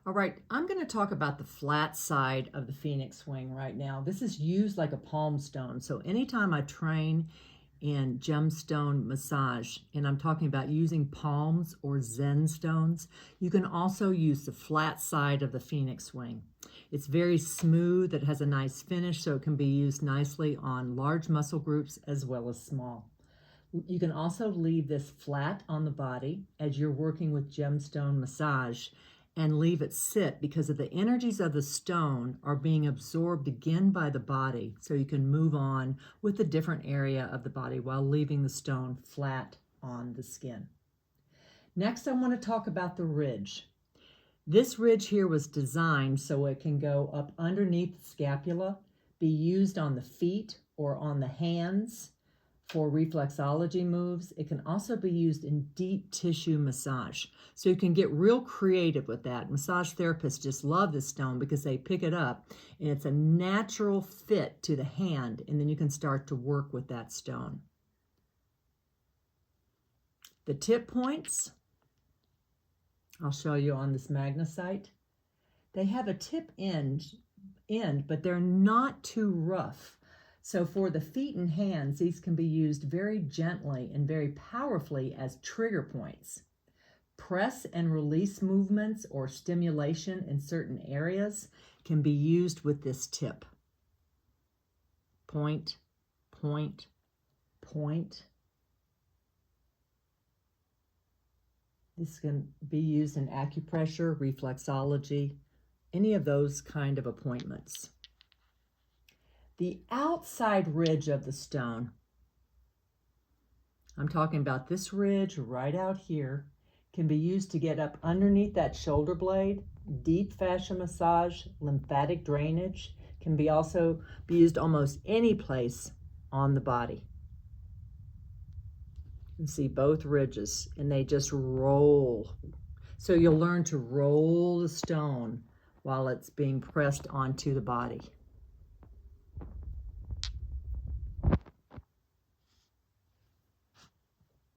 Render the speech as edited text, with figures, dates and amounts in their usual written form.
All right, I'm going to talk about the flat side of the phoenix swing right now. This is used like a palm stone. So anytime I train in gemstone massage, and I'm talking about using palms or Zen stones, you can also use the flat side of the phoenix swing. It's very smooth, it has a nice finish, so it can be used nicely on large muscle groups as well as small. You can also leave this flat on the body as you're working with gemstone massage and leave it sit because of the energies of the stone are being absorbed again by the body, so you can move on with a different area of the body while leaving the stone flat on the skin. Next, I want to talk about the ridge. This ridge here was designed so it can go up underneath the scapula, be used on the feet or on the hands for reflexology moves. It can also be used in deep tissue massage. So you can get real creative with that. Massage therapists just love this stone because they pick it up and it's a natural fit to the hand, and then you can start to work with that stone. The tip points, I'll show you on this magnesite. They have a tip end, but they're not too rough. So for the feet and hands, these can be used very gently and very powerfully as trigger points. Press and release movements or stimulation in certain areas can be used with this tip. Point, point, point. This can be used in acupressure, reflexology, any of those kind of appointments. The outside ridge of the stone, I'm talking about this ridge right out here, can be used to get up underneath that shoulder blade. Deep fascia massage, lymphatic drainage can be also be used almost any place on the body. You can see both ridges and they just roll. So you'll learn to roll the stone while it's being pressed onto the body.